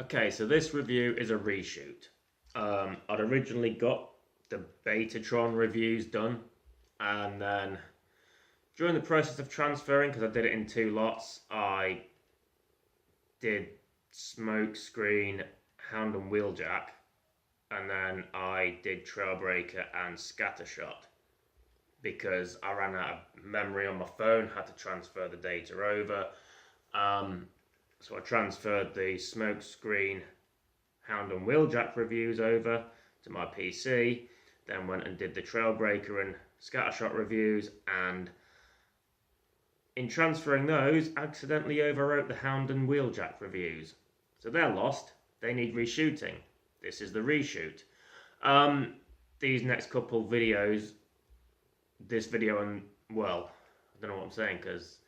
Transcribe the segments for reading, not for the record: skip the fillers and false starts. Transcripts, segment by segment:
Okay, so this review is a reshoot. I'd originally got the Betatron reviews done, and then during the process of transferring, because I did it in two lots, I did Smokescreen, Hound and Wheeljack, and then I did Trailbreaker and Scattershot because I ran out of memory on my phone, had to transfer the data over. So I transferred the Smokescreen, Hound and Wheeljack reviews over to my PC, then went and did the Trailbreaker and Scattershot reviews, and in transferring those, accidentally overwrote the Hound and Wheeljack reviews. So they're lost, they need reshooting. This is the reshoot. These next couple videos, this video and, well, I don't know what I'm saying, because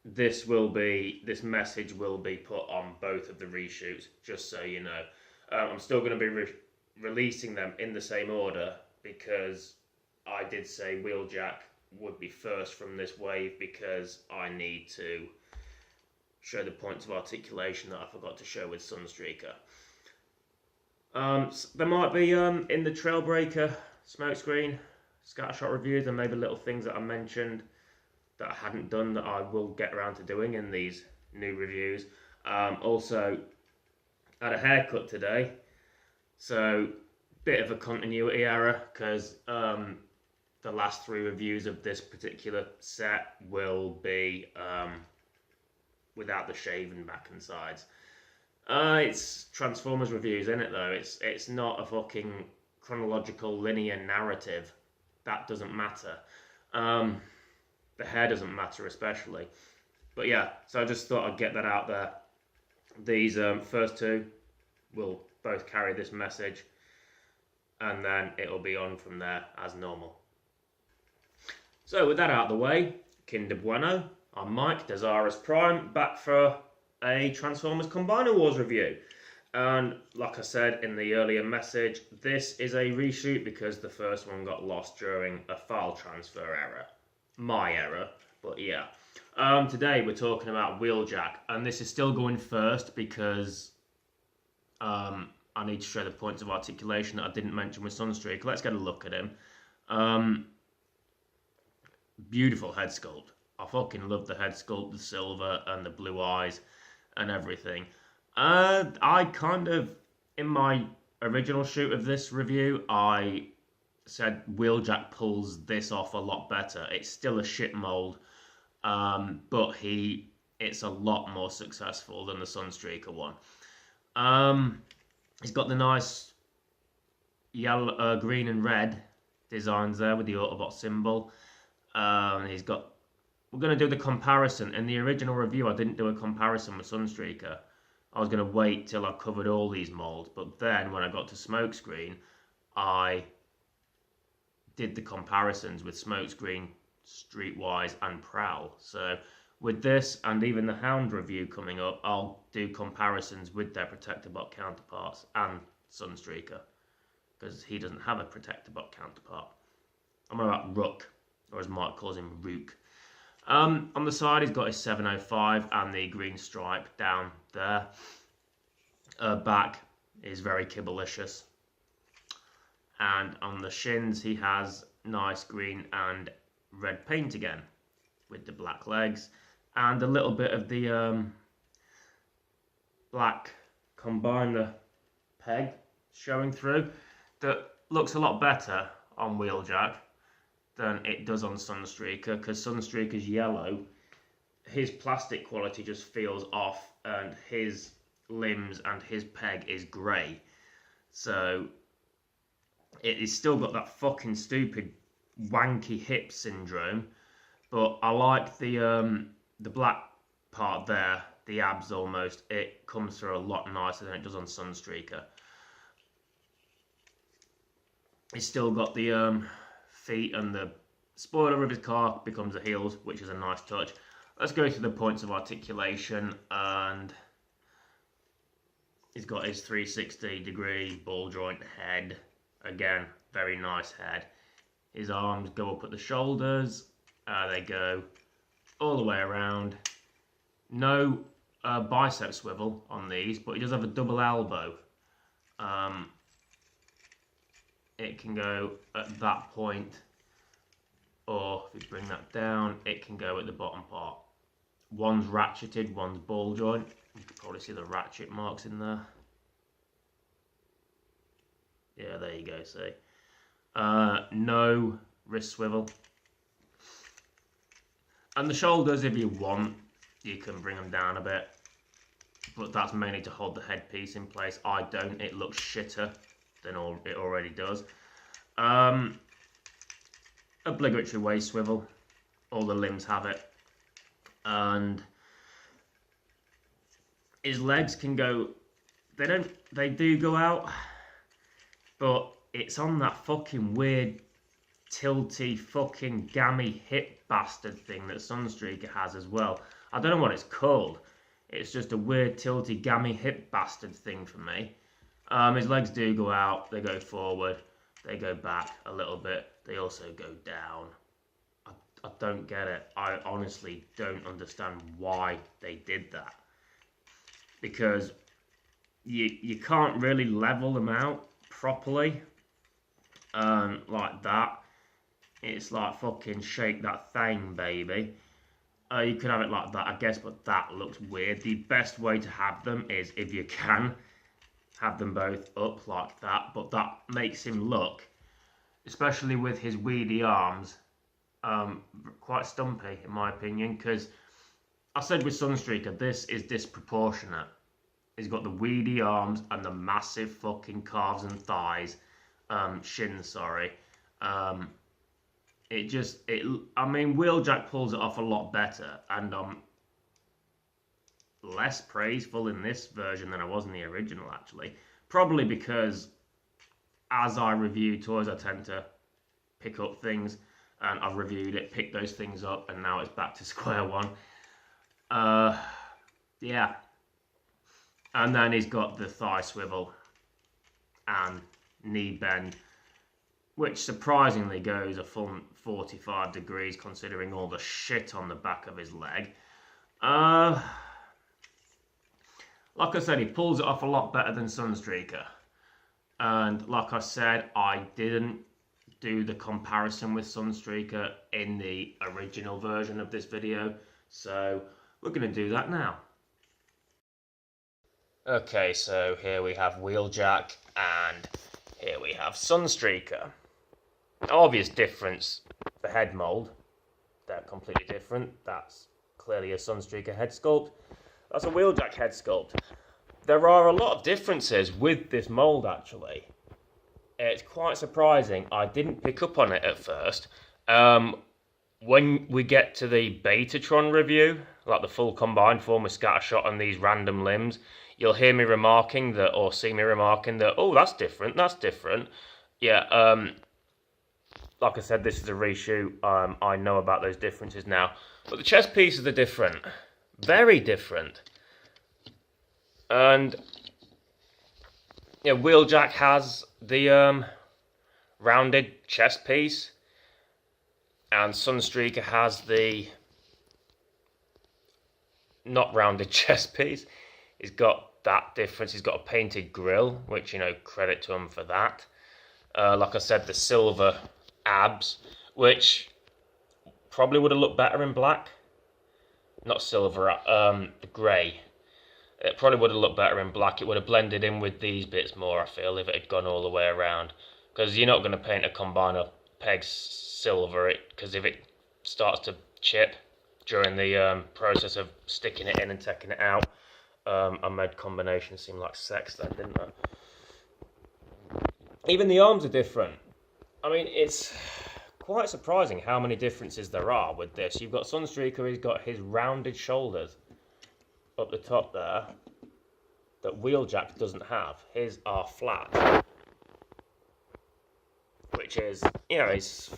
this message will be put on both of the reshoots, just so you know. I'm still going to be releasing them in the same order because I did say Wheeljack would be first from this wave because I need to show the points of articulation that I forgot to show with Sunstreaker. There might be in the Trailbreaker, Smokescreen, Scattershot reviews, and maybe little things that I mentioned that I hadn't done that I will get around to doing in these new reviews. Also, I had a haircut today, so bit of a continuity error because the last three reviews of this particular set will be without the shaven back and sides. It's Transformers reviews, isn't it, though? It's not a fucking chronological linear narrative. That doesn't matter. The hair doesn't matter especially. But yeah, so I just thought I'd get that out there. These first two will both carry this message, and then it'll be on from there as normal. So with that out of the way, Kinder Bueno, I'm Mike, Dezaras Prime, back for a Transformers Combiner Wars review. And like I said in the earlier message, this is a reshoot because the first one got lost during a file transfer error. My error, but yeah. Today we're talking about Wheeljack, and this is still going first because I need to show the points of articulation that I didn't mention with Sunstreaker. Let's get a look at him. Beautiful head sculpt. I fucking love the head sculpt, the silver and the blue eyes and everything. I kind of, in my original shoot of this review, I said Wheeljack pulls this off a lot better. It's still a shit mold, but it's a lot more successful than the Sunstreaker one. He's got the nice yellow, green and red designs there with the Autobot symbol. We're going to do the comparison. In the original review, I didn't do a comparison with Sunstreaker. I was going to wait till I covered all these molds, but then when I got to Smokescreen, I did the comparisons with Smokescreen, Streetwise and Prowl. So with this and even the Hound review coming up, I'll do comparisons with their Protectobot counterparts and Sunstreaker, because he doesn't have a Protectobot counterpart. I'm on about Rook, or as Mike calls him, Rook. On the side, he's got his 705 and the green stripe down there. Back is very kibblicious. And on the shins, he has nice green and red paint again, with the black legs. And a little bit of the black combiner peg showing through. That looks a lot better on Wheeljack than it does on Sunstreaker, because Sunstreaker's yellow, his plastic quality just feels off, and his limbs and his peg is grey. So it is still got that fucking stupid wanky hip syndrome, but I like the black part there, the abs almost. It comes through a lot nicer than it does on Sunstreaker. It's still got the feet, and the spoiler of his car becomes the heels, which is a nice touch. Let's go to the points of articulation, and he's got his 360-degree ball joint head. Again, very nice head. His arms go up at the shoulders. They go all the way around. No bicep swivel on these, but he does have a double elbow. It can go at that point, or if you bring that down, it can go at the bottom part. One's ratcheted, one's ball joint. You can probably see the ratchet marks in there. Yeah, there you go, see. No wrist swivel. And the shoulders, if you want, you can bring them down a bit. But that's mainly to hold the headpiece in place. I don't. It looks shitter than it already does. Obligatory waist swivel. All the limbs have it. And his legs can go... They do go out. But it's on that fucking weird, tilty, fucking gammy hip bastard thing that Sunstreaker has as well. I don't know what it's called. It's just a weird, tilty, gammy hip bastard thing for me. His legs do go out. They go forward. They go back a little bit. They also go down. I don't get it. I honestly don't understand why they did that. Because you can't really level them out properly like that. It's like fucking shake that thing, baby. You could have it like that, I guess, but that looks weird. The best way to have them is, if you can, have them both up like that, but that makes him look, especially with his weedy arms, quite stumpy in my opinion, because I said with Sunstreaker, this is disproportionate. He's got the weedy arms and the massive fucking calves and thighs, shins, sorry. I mean, Wheeljack pulls it off a lot better, and I'm less praiseful in this version than I was in the original, actually. Probably because as I review toys, I tend to pick up things, and I've reviewed it, picked those things up, and now it's back to square one. Yeah. And then he's got the thigh swivel and knee bend, which surprisingly goes a full 45 degrees considering all the shit on the back of his leg. Like I said, he pulls it off a lot better than Sunstreaker. And like I said, I didn't do the comparison with Sunstreaker in the original version of this video, so we're going to do that now. Okay, so here we have Wheeljack, and here we have Sunstreaker. Obvious difference, the head mould, they're completely different. That's clearly a Sunstreaker head sculpt. That's a Wheeljack head sculpt. There are a lot of differences with this mould, actually. It's quite surprising. I didn't pick up on it at first. When we get to the Betatron review, like the full combined form with scattershot and these random limbs, you'll hear me remarking that, or see me remarking that, oh, that's different, that's different. Yeah, like I said, this is a reshoot. I know about those differences now. But the chest pieces are different. Very different. And, yeah, Wheeljack has the rounded chest piece. And Sunstreaker has the not rounded chest piece. He's got that difference. He's got a painted grille, which, you know, credit to him for that. Like I said, the silver abs, which probably would have looked better in black. Not silver, the grey. It probably would have looked better in black. It would have blended in with these bits more, I feel, if it had gone all the way around. Because you're not going to paint a combiner peg silver, because if it starts to chip during the process of sticking it in and taking it out, I made combinations seem like sex then, didn't I? Even the arms are different. I mean, it's quite surprising how many differences there are with this. You've got Sunstreaker, he's got his rounded shoulders up the top there that Wheeljack doesn't have. His are flat. Which is, you know, it's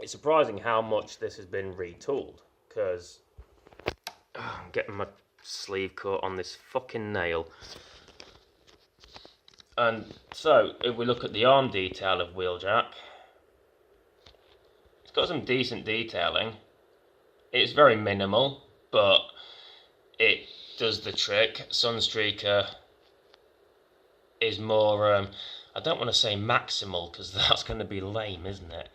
surprising how much this has been retooled, because I'm getting my sleeve caught on this fucking nail. And so, if we look at the arm detail of Wheeljack, it's got some decent detailing. It's very minimal, but it does the trick. Sunstreaker is more, I don't want to say maximal, because that's going to be lame, isn't it?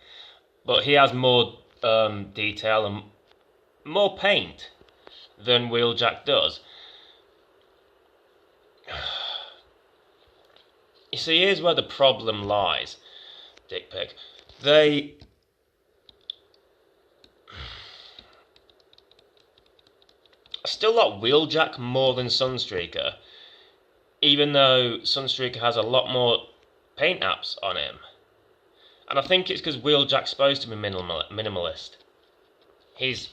But he has more detail and more paint than Wheeljack does. You see, here's where the problem lies, Dick Pick. I still like Wheeljack more than Sunstreaker, even though Sunstreaker has a lot more paint apps on him. And I think it's because Wheeljack's supposed to be minimalist. His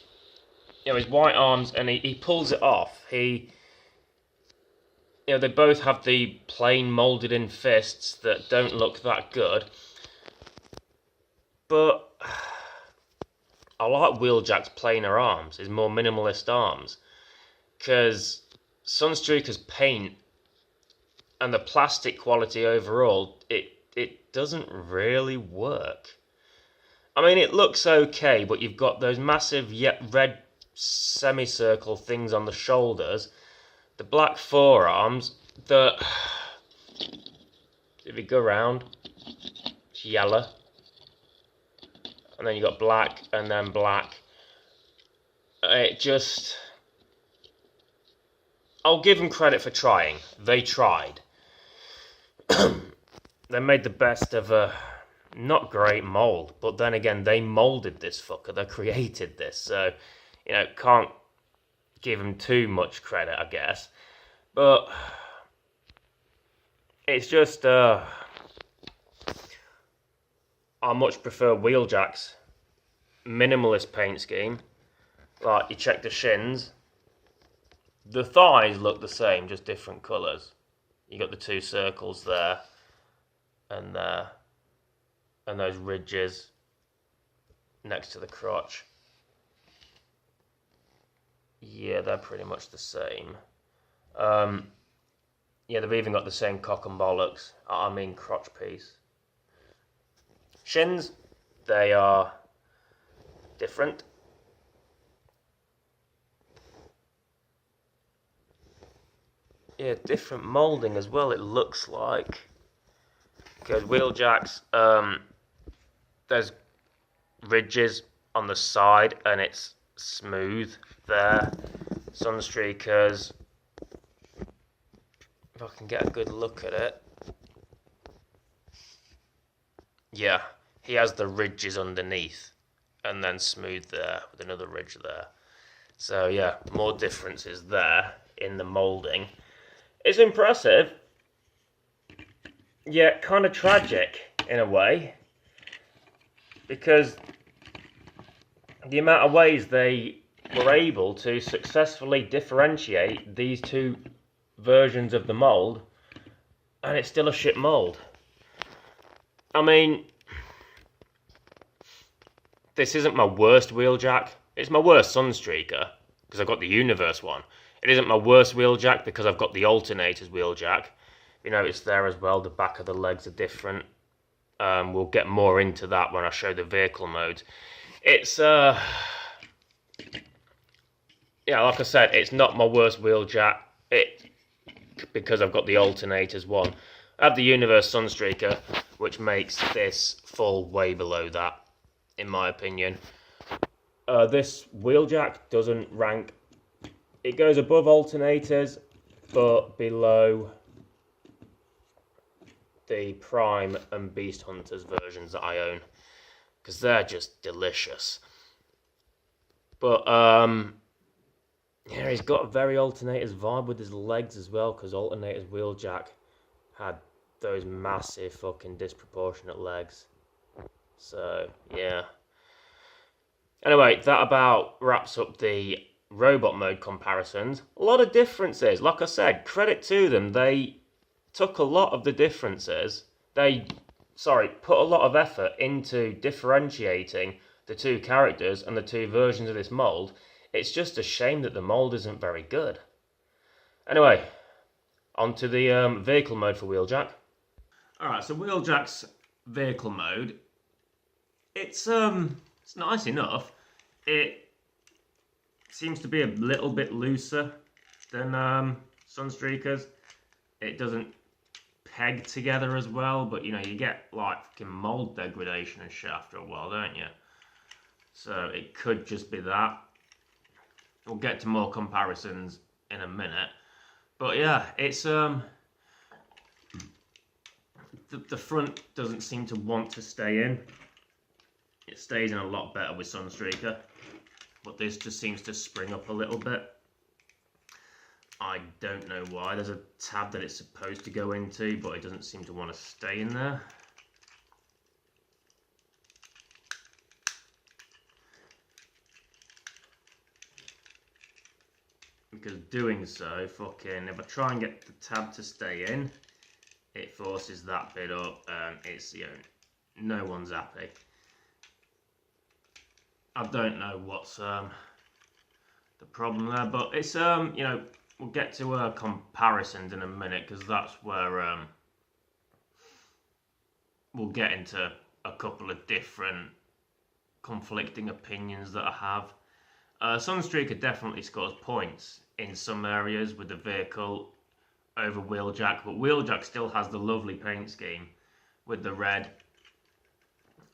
white arms, and he pulls it off. They both have the plain moulded in fists that don't look that good. But I like Wheeljack's plainer arms, his more minimalist arms. Because Sunstreaker's paint and the plastic quality overall, it doesn't really work. I mean, it looks okay, but you've got those massive red semicircle things on the shoulders, the black forearms, if you go around, it's yellow, and then you got black, and then black. I'll give them credit for trying. They tried. They made the best of a not great mold, but then again, they molded this fucker. They created this, so can't give them too much credit, I guess. But it's just I much prefer Wheeljack's minimalist paint scheme. Like, you check the shins, the thighs look the same, just different colours. You got the two circles there and there, and those ridges next to the crotch. Yeah, they're pretty much the same. Yeah, they've even got the same cock and bollocks. I mean crotch piece. Shins, they are different. Yeah, different moulding as well, it looks like. Because Wheeljack's, there's ridges on the side and it's smooth there. Sunstreaker's, if I can get a good look at it. Yeah, he has the ridges underneath and then smooth there with another ridge there. So yeah, more differences there in the moulding. It's impressive, yet kind of tragic in a way, because the amount of ways they were able to successfully differentiate these two versions of the mould, and it's still a shit mould. I mean, this isn't my worst Wheeljack. It's my worst Sunstreaker, because I've got the Universe one. It isn't my worst Wheeljack, because I've got the Alternators Wheeljack. You notice there as well, the back of the legs are different. We'll get more into that when I show the vehicle modes. It's, yeah, like I said, it's not my worst Wheeljack. Because I've got the Alternators one. I have the Universe Sunstreaker, which makes this fall way below that, in my opinion. This Wheeljack doesn't rank. It goes above Alternators, but below the Prime and Beast Hunters versions that I own, because they're just delicious. But yeah, he's got a very Alternators vibe with his legs as well, because Alternators Wheeljack had those massive fucking disproportionate legs. So yeah. Anyway, that about wraps up the robot mode comparisons. A lot of differences. Like I said, credit to them. They took a lot of the differences. Put a lot of effort into differentiating the two characters and the two versions of this mold. It's just a shame that the mold isn't very good. Anyway, on to the vehicle mode for Wheeljack. Alright, so Wheeljack's vehicle mode, it's nice enough. It seems to be a little bit looser than Sunstreakers. It doesn't peg together as well, but you know, you get like fucking mold degradation and shit after a while, don't you? So it could just be that. We'll get to more comparisons in a minute. But yeah, it's the front doesn't seem to want to stay in. It stays in a lot better with Sunstreaker, but this just seems to spring up a little bit. I don't know why. There's a tab that it's supposed to go into, but it doesn't seem to want to stay in there. Because doing so, fucking, if I try and get the tab to stay in, it forces that bit up, and it's, you know, no one's happy. I don't know what's the problem there, but it's, you know, we'll get to comparisons in a minute, because that's where we'll get into a couple of different conflicting opinions that I have. Sunstreaker definitely scores points in some areas with the vehicle over Wheeljack, but Wheeljack still has the lovely paint scheme with the red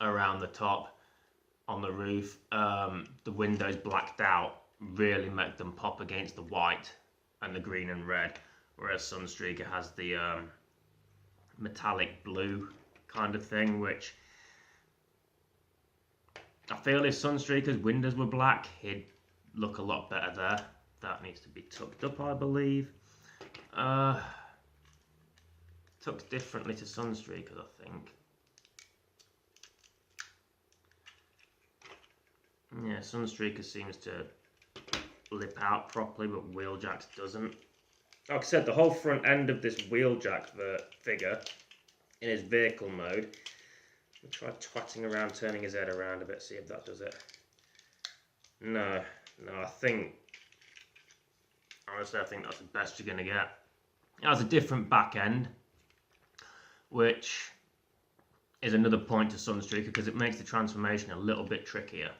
around the top on the roof. The windows blacked out really make them pop against the white and the green and red, whereas Sunstreaker has the metallic blue kind of thing, which I feel if Sunstreaker's windows were black, he'd look a lot better there. That needs to be tucked up, I believe. Tucked differently to Sunstreaker, I think. Yeah, Sunstreaker seems to lip out properly, but Wheeljack's doesn't. Like I said, the whole front end of this Wheeljack figure in his vehicle mode. I'll try twatting around, turning his head around a bit, see if that does it. No, I think, honestly, I think that's the best you're going to get. It has a different back end, which is another point to Sunstreaker, because it makes the transformation a little bit trickier.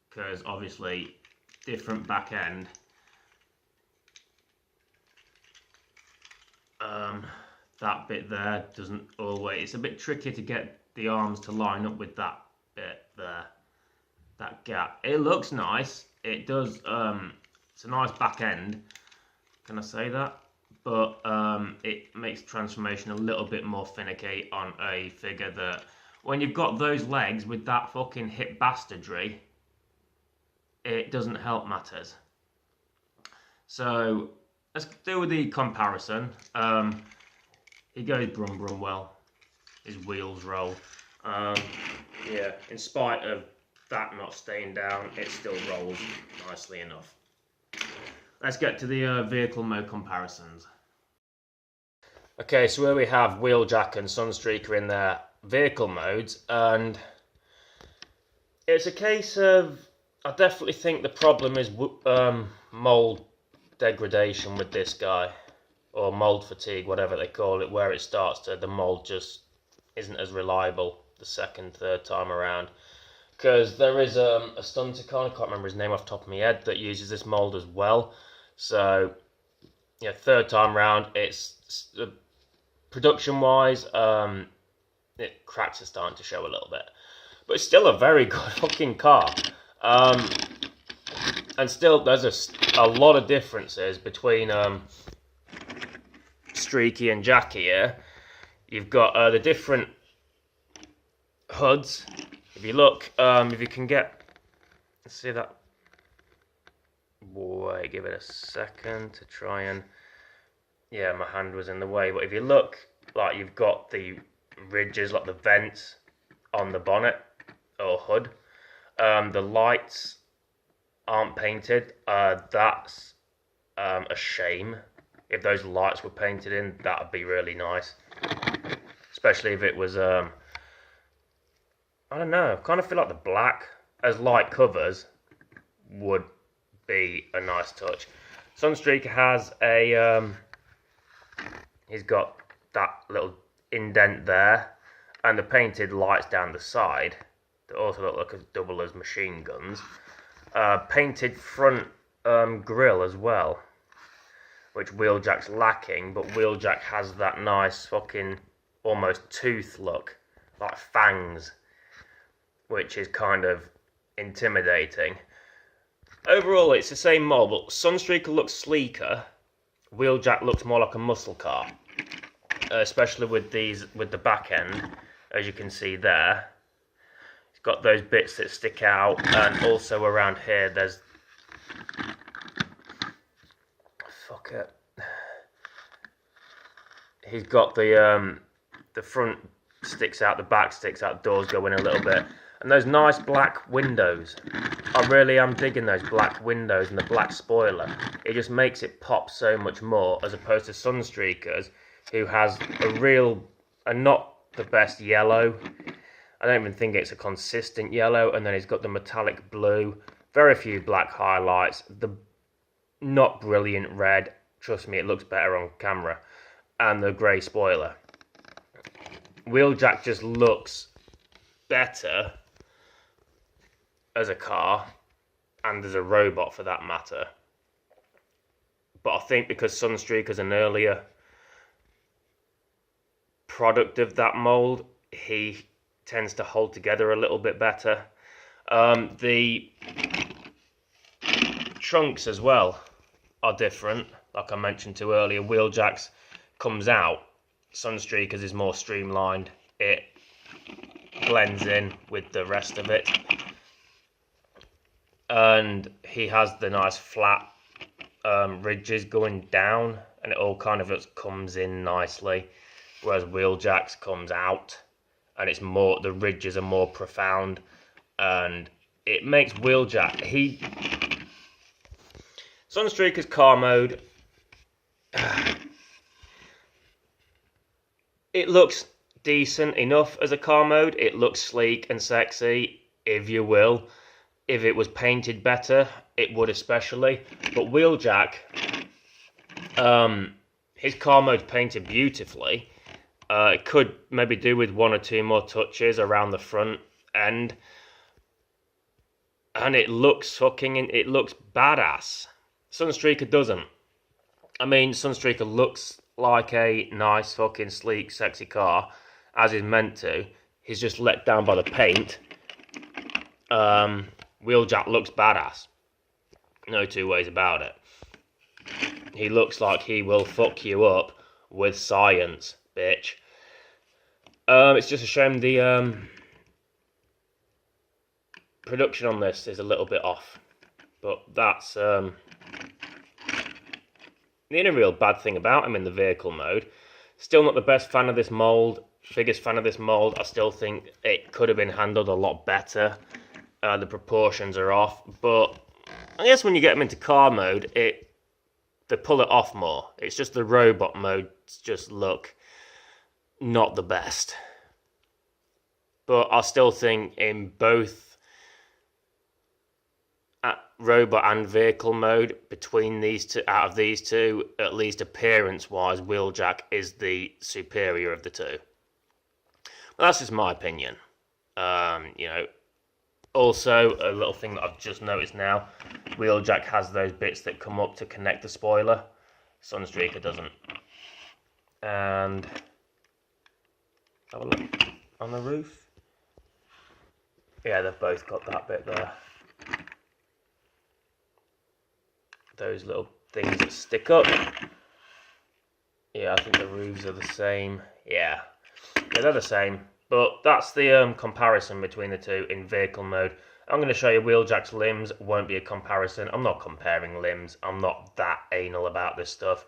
Because obviously, different back end. That bit there doesn't always, it's a bit tricky to get the arms to line up with that bit there, that gap. It looks nice, it does, it's a nice back end, can I say that? But it makes transformation a little bit more finicky on a figure that, when you've got those legs with that fucking hip bastardry, it doesn't help matters. So let's do the comparison. He goes brum brum well. His wheels roll. Yeah, in spite of that not staying down, it still rolls nicely enough. Let's get to the vehicle mode comparisons. Okay, so here we have Wheeljack and Sunstreaker in their vehicle modes, and it's a case of, I definitely think the problem is mold degradation with this guy, or mold fatigue, whatever they call it, where it starts to, the mold just isn't as reliable the second, third time around. Because there is a Stunticon, I can't remember his name off the top of my head, that uses this mold as well. So, yeah, third time round, it's production-wise, cracks are starting to show a little bit. But it's still a very good fucking car. And still, there's a lot of differences between Streaky and Jackie here. You've got the different hoods. If you look, if you can get, see that, boy, give it a second to try and, yeah, my hand was in the way, but if you look, like, you've got the ridges, like the vents on the bonnet or hood. The lights aren't painted. That's a shame. If those lights were painted in, that would be really nice. Especially if it was, I don't know, I kind of feel like the black as light covers would be a nice touch. Sunstreaker has a, he's got that little indent there, and the painted lights down the side that also look like as double as machine guns. Painted front grille as well. which Wheeljack's lacking, but Wheeljack has that nice fucking almost tooth look, like fangs, which is kind of intimidating. Overall, it's the same mold, but Sunstreaker looks sleeker. Wheeljack looks more like a muscle car, especially with the back end, as you can see there. It's got those bits that stick out, and also around here there's fuck it. He's got the front sticks out, the back sticks out, doors go in a little bit, and those nice black windows. I really am digging those black windows and the black spoiler. It just makes it pop so much more, as opposed to Sunstreaker's, who has a not the best yellow. I don't even think it's a consistent yellow, and then he's got the metallic blue, very few black highlights, the not brilliant red, trust me, it looks better on camera, and the grey spoiler. Wheeljack just looks better as a car, and as a robot for that matter. But I think because Sunstreaker's an earlier product of that mould, he tends to hold together a little bit better. The trunks as well are different, like I mentioned to earlier. Wheeljack's comes out, Sunstreaker's is more streamlined. It blends in with the rest of it, and he has the nice flat ridges going down, and it all kind of just comes in nicely, whereas Wheeljack's comes out and it's more, the ridges are more profound, and it makes Wheeljack, Sunstreaker's car mode, it looks decent enough as a car mode. It looks sleek and sexy, if you will. If it was painted better, it would especially. But Wheeljack, his car mode's painted beautifully. It could maybe do with one or two more touches around the front end. And it looks it looks badass. Sunstreaker doesn't. I mean, Sunstreaker looks like a nice fucking sleek sexy car, as is meant to. He's just let down by the paint. Wheeljack looks badass. No two ways about it. He looks like he will fuck you up with science, bitch. It's just a shame the production on this is a little bit off. But that's the only real bad thing about him in the vehicle mode. Still not the best fan of this mould. Biggest fan of this mould. I still think it could have been handled a lot better. The proportions are off, but I guess when you get them into car mode, they pull it off more. It's just the robot modes just look not the best. But I still think in both robot and vehicle mode, between these two, out of these two, at least appearance-wise, Wheeljack is the superior of the two. Well, that's just my opinion. You know. Also, a little thing that I've just noticed now, Wheeljack has those bits that come up to connect the spoiler. Sunstreaker doesn't. And have a look on the roof. Yeah, they've both got that bit there. Those little things that stick up. Yeah, I think the roofs are the same. Yeah, they're the same. But that's the comparison between the two in vehicle mode. I'm going to show you Wheeljack's limbs. Won't be a comparison. I'm not comparing limbs. I'm not that anal about this stuff.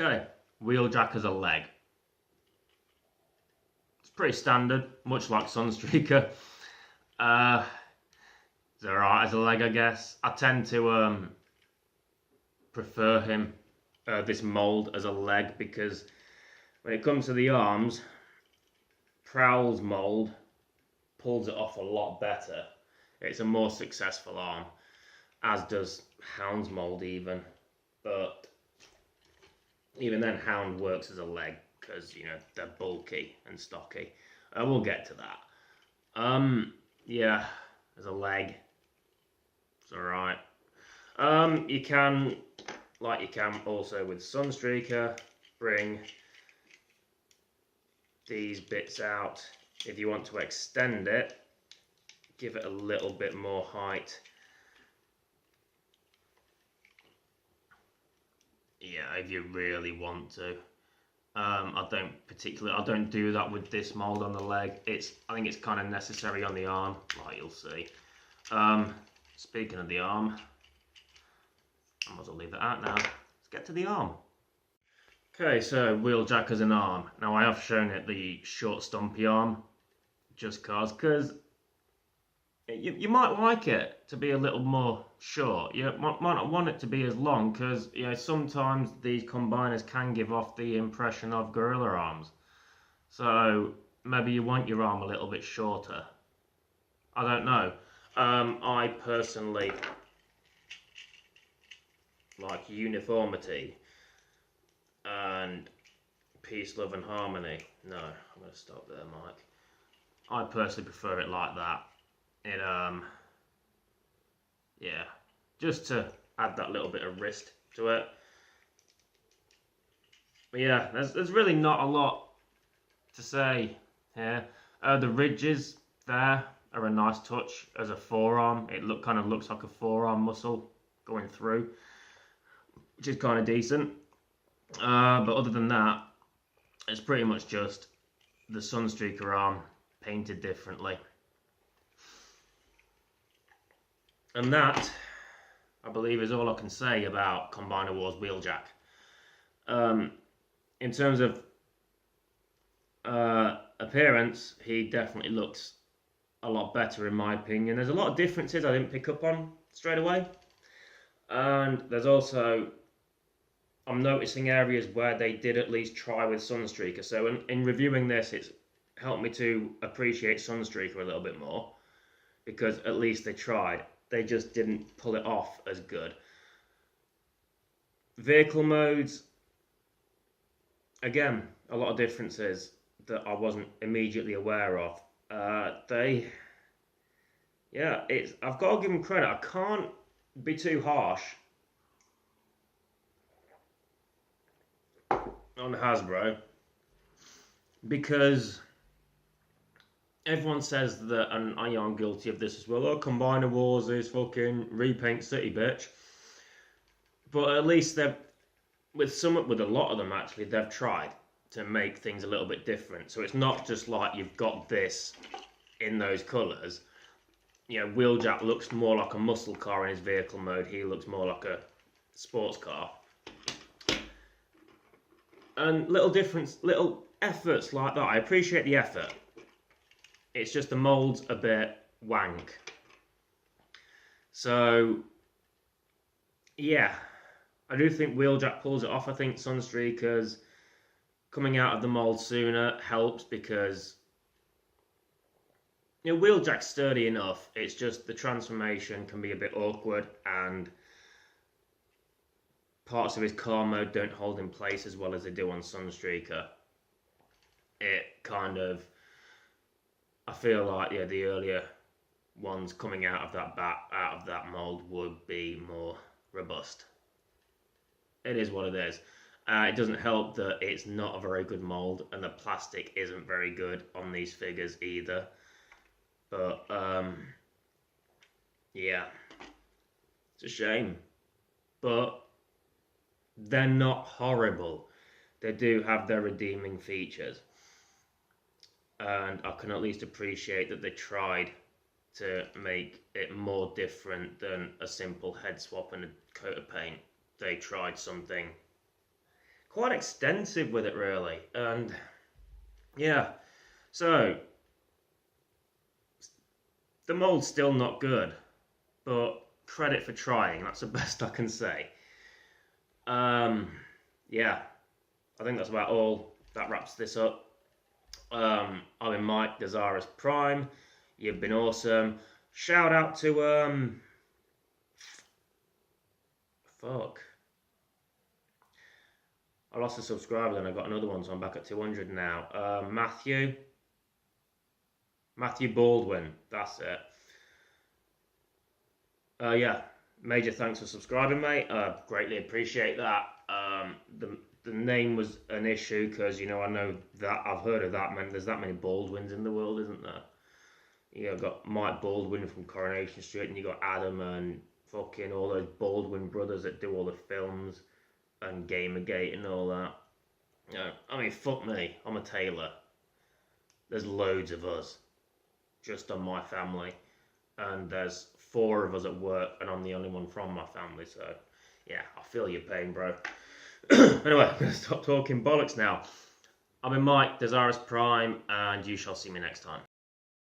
Okay, Wheeljack as a leg. It's pretty standard, much like Sunstreaker. It's alright as a leg, I guess. I tend to prefer him, this mould, as a leg, because when it comes to the arms, Prowl's mould pulls it off a lot better. It's a more successful arm, as does Hound's mould even. But even then, Hound works as a leg because, you know, they're bulky and stocky. We'll get to that. Yeah, as a leg, it's alright. You can, like you can also with Sunstreaker, bring these bits out. If you want to extend it, give it a little bit more height. Yeah, if you really want to. I don't do that with this mold on the leg. I think it's kind of necessary on the arm, like you'll see. Speaking of the arm, I might as well leave that out now. Let's get to the arm. Okay, so Wheeljack as an arm. Now I have shown it the short stumpy arm, just because you might like it to be a little more short. You might not want it to be as long because sometimes these combiners can give off the impression of gorilla arms. So maybe you want your arm a little bit shorter. I don't know. I personally like uniformity and peace, love and harmony. No, I'm going to stop there, Mike. I personally prefer it like that. Yeah, just to add that little bit of wrist to it. But yeah, there's really not a lot to say here. The ridges there are a nice touch as a forearm. It kind of looks like a forearm muscle going through, which is kind of decent. But other than that, it's pretty much just the Sunstreaker arm painted differently. And that, I believe, is all I can say about Combiner Wars Wheeljack. In terms of appearance, he definitely looks a lot better in my opinion. There's a lot of differences I didn't pick up on straight away. And there's also, I'm noticing areas where they did at least try with Sunstreaker. So in reviewing this, it's helped me to appreciate Sunstreaker a little bit more. Because at least they tried. They just didn't pull it off as good. Vehicle modes, again, a lot of differences that I wasn't immediately aware of. I've got to give them credit. I can't be too harsh on Hasbro because everyone says that, and I am guilty of this as well, oh, Combiner Wars is fucking repaint city, bitch. But at least with a lot of them actually, they've tried to make things a little bit different. So it's not just like you've got this in those colours. Wheeljack looks more like a muscle car in his vehicle mode. He looks more like a sports car. And little efforts like that. I appreciate the effort. It's just the mould's a bit wank. So, yeah. I do think Wheeljack pulls it off. I think Sunstreaker's coming out of the mould sooner helps because Wheeljack's sturdy enough. It's just the transformation can be a bit awkward and parts of his car mode don't hold in place as well as they do on Sunstreaker. It kind of, I feel like the earlier ones coming out of that mould would be more robust. It is what it is. It doesn't help that it's not a very good mould and the plastic isn't very good on these figures either. But, yeah. It's a shame. But they're not horrible. They do have their redeeming features. And I can at least appreciate that they tried to make it more different than a simple head swap and a coat of paint. They tried something quite extensive with it, really. And yeah, so the mould's still not good, but credit for trying. That's the best I can say. Yeah, I think that's about all. That wraps this up. I've been Mike, Dezaras Prime. You've been awesome. Shout out to fuck. I lost a subscriber, then I got another one, so I'm back at 200 now. Matthew Baldwin, that's it. Yeah, Major thanks for subscribing, mate. Greatly appreciate that. The name was an issue because, you know, I know that I've heard of that, man. There's that many Baldwins in the world, isn't there? You got Mike Baldwin from Coronation Street, and you got Adam and fucking all those Baldwin brothers that do all the films and Gamergate and all that. You know, I mean, fuck me. I'm a tailor. There's loads of us just on my family, and there's 4 of us at work, and I'm the only one from my family, so yeah, I feel your pain, bro. Anyway, I'm going to stop talking bollocks now. I've been Mike, Dezaras Prime, and you shall see me next time.